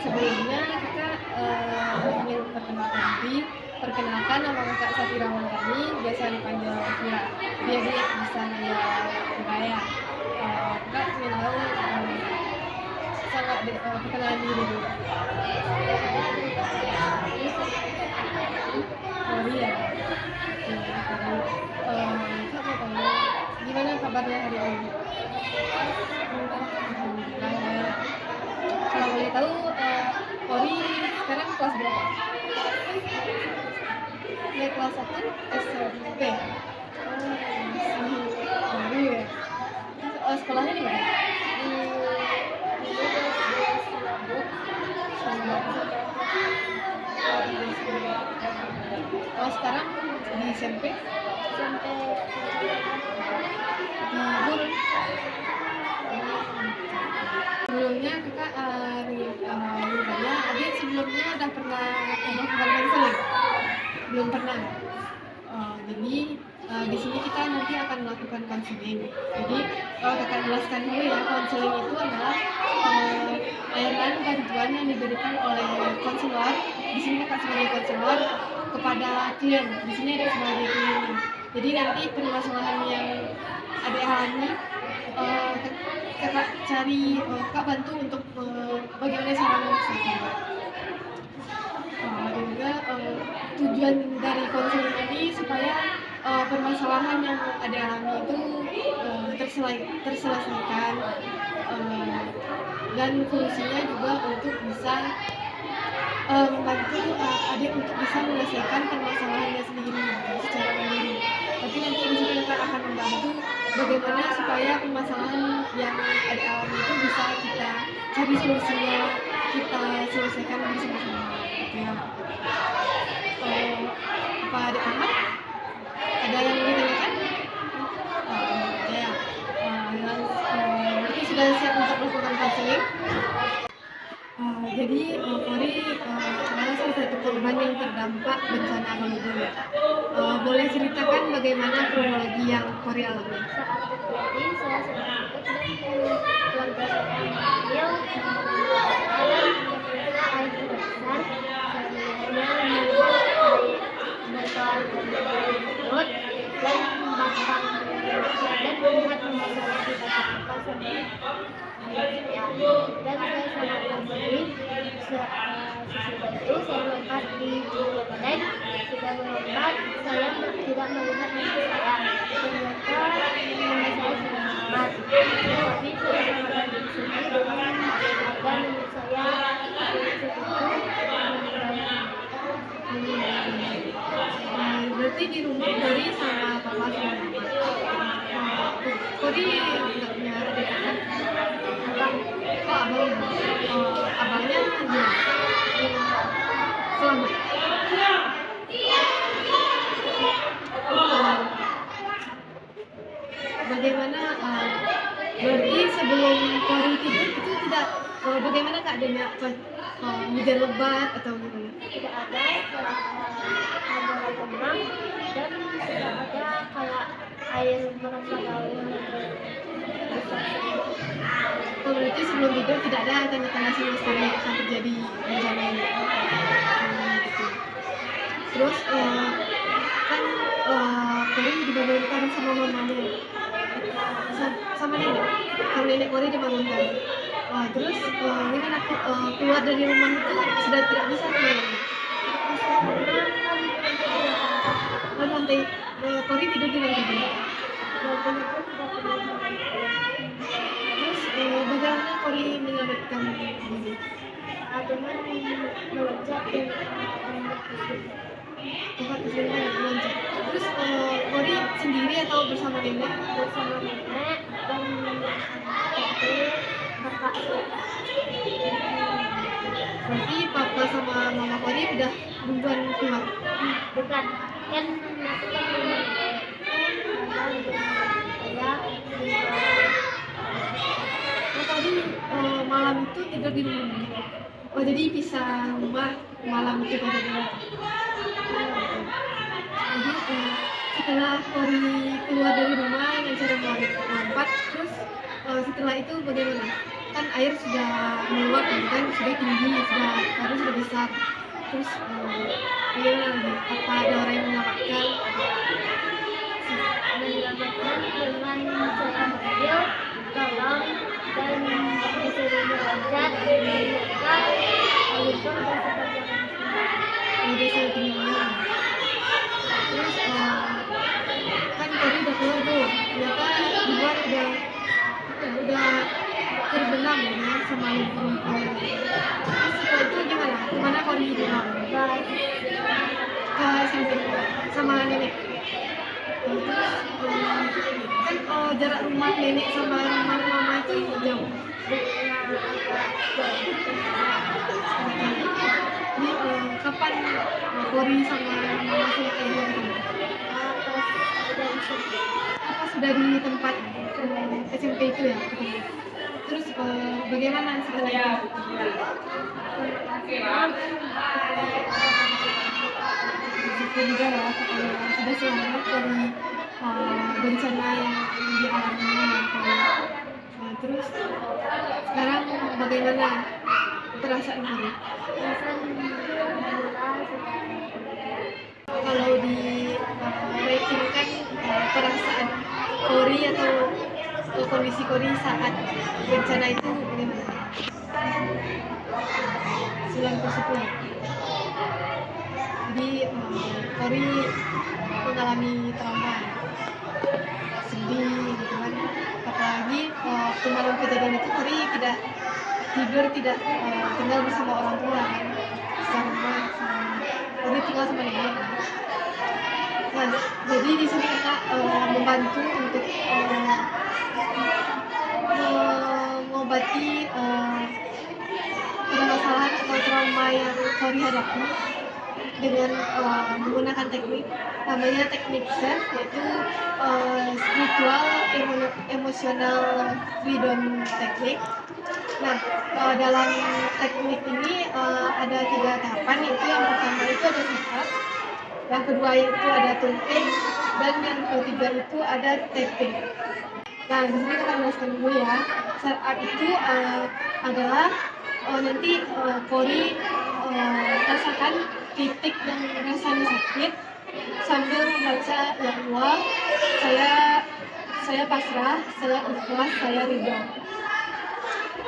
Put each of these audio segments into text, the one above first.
Sebelumnya kita ingin perkenalkan nama Kak Safira Maulani, biasa dipanggil Fira. Biar dia bisa nanya budaya. Kak ingin tahu perkenalan diri dulu. Oh iya. Kak mau tanya, gimana kabarnya hari ini? Alhamdulillah ya. Kalau boleh tahu, Ori sekarang kelas berapa? Naik kelas 1 SMP. Masih baru ya. Sekolahnya di mana? Oh, sekarang di SMP? Di Guru. Sebelumnya kakak bertanya, adik sebelumnya udah pernah melakukan konseling? Belum pernah. Jadi di sini kita nanti akan melakukan konseling. Jadi kakak jelaskan dulu ya, konseling itu adalah layanan bantuan yang diberikan oleh konselor. Di sini kakak sebagai konselor kepada klien. Di sini ada sebagai kliennya. Jadi nanti permasalahan yang adik alami, kakak cari, kak bantu untuk bagaimana cara menyelesaikannya. Dan juga tujuan dari konseling ini supaya permasalahan yang ada alami itu terselesaikan, dan solusinya juga untuk bisa membantu adik untuk bisa menyelesaikan permasalahannya sendiri secara mandiri. Tapi nanti di sini kita akan membantu bagaimana supaya permasalahan yang adik alami itu bisa kita cari solusinya, kita selesaikan bersama-sama. Gitu ya. Apa adik paham? Ada yang mau ditanyakan? Ya. Berarti sudah siap untuk melakukan konseling? Jadi Ori adalah salah satu korban yang terdampak bencana Maluku. Boleh ceritakan bagaimana kronologi yang Ori alami? Saat terjadi, saya sedang ikut dan keluarga saya memanggil air besar. Saya melihatnya air berkor dan membakar dan melihat masalah kita terluka sampai dan saya sangat tersedih. Sesudah itu saya melompat di badai. Sudah melompat, saya tidak melihat musuh saya. Ternyata nama saya sudah selamat. Tapi saya sangat bersedih dengan keluarga nenek saya. Berarti di rumah Kori sama papa sama mama. Kori nggak punya adik kan? Abang. Abangnya gimana? Selamat. Bagaimana? Berarti sebelum Kori tidur itu tidak, bagaimana keadaannya? Hujan lebat atau gimana? Tidak ada, ada tenang dan tidak ada kayak air merasa daun besar. Berarti sebelum tidur tidak ada tanda-tanda sama sekali akan terjadi bencana ini. Gitu. Terus kan Kori dibangunkan sama mamanya, sama nenek Kori dibangunkan. Terus gimana keluar dari rumah itu sudah tidak bisa keluar? Lantai Kori tidur di lantai dua. Terus bagaimana Kori menyelamatkan diri? Dengan meloncat dan Kakak kesulitan meloncat. Terus Kori sendiri atau bersama nenek? bersama nenek dan kakak saya. Berarti papa sama mama Kori udah duluan keluar? Bukan, kan aku kan rumah nenek. Tadi malam itu tidur di rumah. Jadi pisah rumah malam itu pada rumah. Jadi setelah Kori keluar dari rumah dengan cara melompat, terus setelah itu bagaimana? kan air sudah meluap gitu kan, sudah tinggi, airnya sudah besar. Terus bagaimana lagi? Apa ada orang yang menyelamatkan? Menyelamatkan dengan saya mengambil tolong dan disuruh meloncat menyiapkan lupa dan sebagainya. Udah saya tinggalnya. Terus kan tadi udah keluar tuh, ternyata di luar udah terbenam ya sama lumpur. Terus setelah itu gimana? Kemana kau dibilang? Ke SMP sama nenek. Terus kan jarak rumah nenek sama rumah mama itu jauh. Jadi kapan Kori sama mama selesai itu? Apa sudah di tempat SMP itu ya? Terus bagaimana setelah itu? Bersyukur juga ya kalau sudah selamat dari bencana yang dialaminya. Terus sekarang bagaimana perasaan kamu? Kalau di ratingkan perasaan Kori atau kondisi Kori saat bencana itu bagaimana? 9/10. Jadi Kori mengalami trauma, sedih gitu kan. Apalagi waktu malam kejadian itu Kori tidak tidur, tidak tinggal bersama orang tua kan. Sama Kori tinggal sama nenek kan. Nah, jadi di sini kakak membantu untuk mengobati permasalahan atau trauma yang Kori hadapi dengan menggunakan teknik namanya teknik SEF, yaitu spiritual emotional freedom technique. Nah, dalam teknik ini ada 3 tahapan, yaitu yang pertama itu ada setup, yang kedua itu ada tumping, dan yang ketiga itu ada tapping. Nah, di sini kita jelaskan dulu ya. Setup itu adalah nanti Kori rasakan titik yang rasanya sakit sambil membaca ya Allah, saya pasrah, saya ikhlas, saya ridho.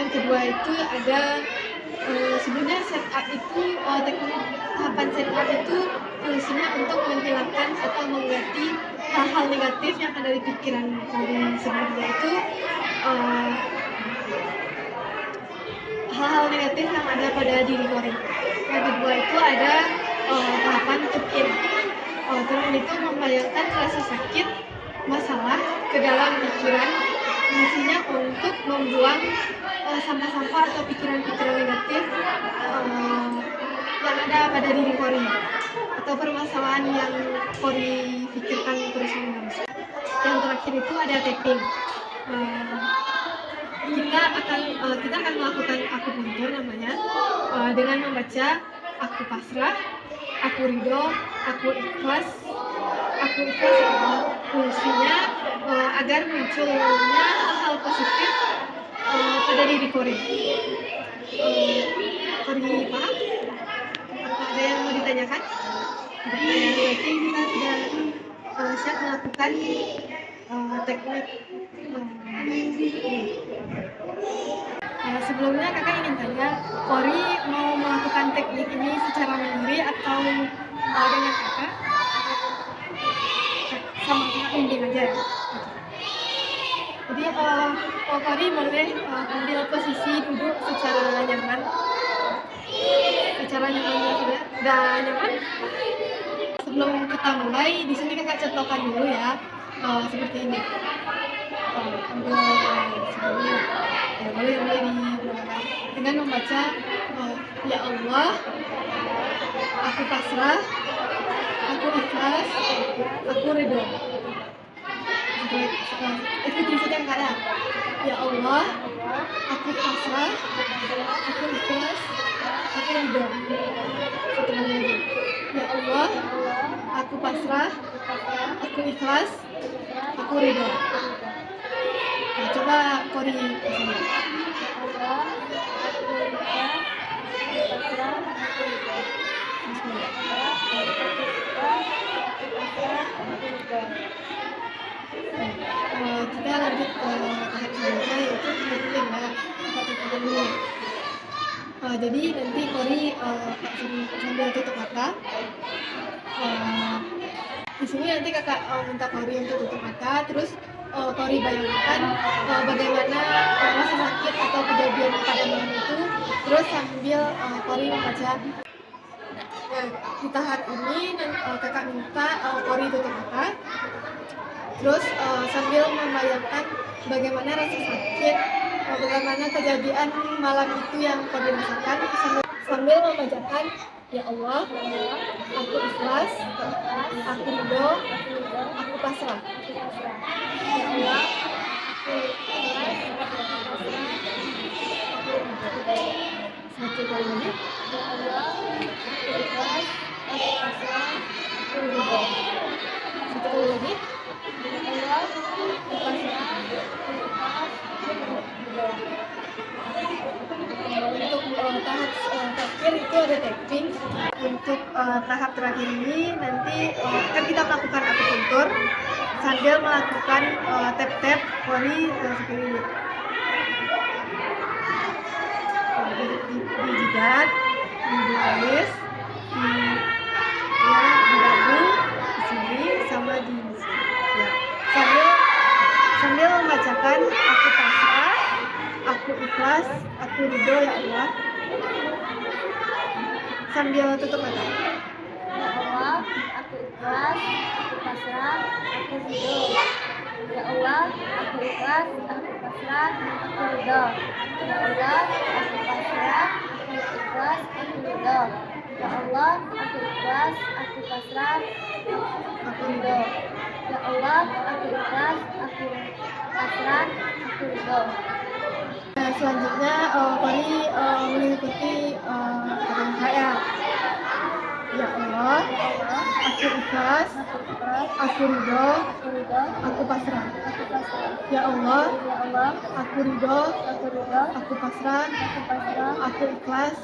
Yang kedua itu ada sebenarnya setup itu teknik tahapan setup itu fungsinya untuk menghilangkan atau mengganti hal-hal negatif yang ada di pikiran Kori sebelumnya itu hal-hal negatif yang ada pada diri Kori. Yang kedua itu ada tahapan tune-in. Tune-in itu membayangkan rasa sakit, masalah ke dalam pikiran, fungsinya untuk membuang sampah-sampah atau pikiran-pikiran negatif yang ada pada diri Kori atau permasalahan yang Kori pikirkan terus-menerus. Yang terakhir itu ada tapping. Kita akan melakukan akupuntur namanya dengan membaca aku pasrah, aku ridho, aku ikhlas. Fungsinya agar munculnya hal-hal positif pada diri Kori. Kori paham? Apa ada yang mau ditanyakan? Berarti kita sudah siap melakukan teknik sebelumnya kakak ingin tanya, Kori mau melakukan teknik ini secara mandiri atau dengan kakak? Sama kakak bimbing aja ya? Jadi Kori boleh ambil posisi duduk secara nyaman. Secara nyamannya sudah nyaman? Sebelum kita mulai, di sini kakak contohkan dulu ya, seperti ini. Ambil sebelumnya, ya boleh digunakan dengan membaca ya Allah, aku pasrah, aku ikhlas, aku ridho. Ikuti saja kakak ya. Ya Allah, aku pasrah, aku ikhlas, aku ridho. Setelah lagi. Ya Allah, aku pasrah, aku ikhlas, aku ridho. Nah, coba Kori kesini. Allah, aku ikhlas, aku pasrah, aku ridho. Ya Allah, aku ikhlas, aku pasrah, aku ridho. Kita lanjut ke tahap selanjutnya yaitu tutupin ya. Kita tutupin dulu. Jadi nanti Kori sambil tutup mata. Di sini nanti kakak minta Kori untuk tutup mata, terus Kori bayangkan bagaimana rasa sakit atau kejadian pada malam itu, terus sambil Kori membaca. Nah, di tahap ini kakak minta Kori tutup mata, terus sambil membayangkan bagaimana rasa sakit, bagaimana kejadian malam itu yang Kori rasakan, sambil membacakan, ya Allah, aku ikhlas, aku ridho, aku pasrah. Ya Allah, aku ikhlas, aku pasrah, aku ridho. Satu kali lagi. Ya Allah, aku ikhlas, aku pasrah, aku ridho. Satu kali lagi. Ya Allah, aku pasrah, aku ikhlas, aku ridho. Untuk tahap terakhir itu ada tapping. Untuk tahap terakhir ini nanti kan kita melakukan akupuntur sambil melakukan tap-tap Kori seperti ini. Di jidat, di alis, di dagu, di sini sama di sini. Ya. Sambil membacakan aku pasrah, aku ikhlas, aku ridho ya Allah. Sambil tutup mata. Ya Allah, aku ikhlas, aku pasrah, aku ridho. Ya Allah, aku ikhlas, aku pasrah, aku ridho. Ya Allah, aku pasrah, aku ikhlas, aku ridho. Ya Allah, aku ikhlas, aku pasrah, aku ridho. Ya Allah, aku ikhlas, aku pasrah, aku ridho. Nah, selanjutnya Kori mengikuti kata saya. Ya Allah, aku ikhlas, aku ridho, aku pasrah. Ya Allah, aku ridho, aku pasrah, aku ikhlas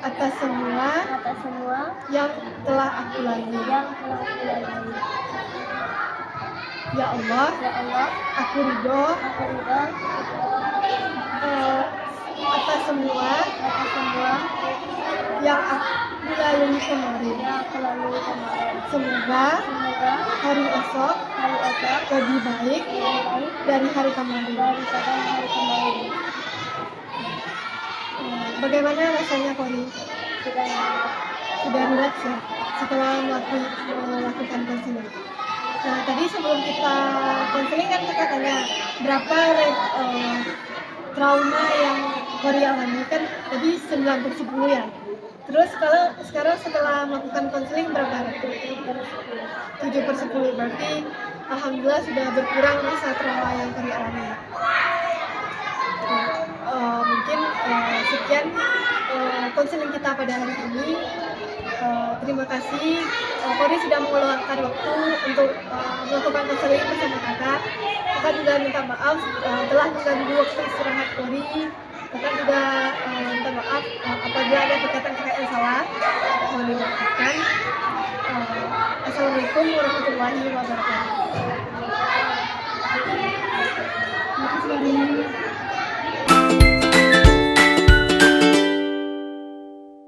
atas semua yang telah aku lalui. Ya Allah, aku ridho atas semua yang aku lalui kemarin. Semoga hari esok lebih baik dari hari kemarin. Bagaimana rasanya Kori? Sudah relax ya setelah melakukan konseling. Nah, tadi sebelum kita konseling kan kita tanya berapa trauma yang Kori alami, kan tadi 9/10 ya. Terus kalau sekarang setelah melakukan konseling berapa rate? 7/10. Berarti alhamdulillah sudah berkurang rasa trauma yang Kori alami. Mungkin sekian konseling kita pada hari ini. Terima kasih Kori sudah meluangkan waktu untuk melakukan konseling bersama kakak. Kakak juga minta maaf telah mengganggu waktu istirahat Kori. Kakak juga minta maaf apabila ada perkataan kakak yang salah, mohon dimaafkan. Assalamualaikum warahmatullahi wabarakatuh.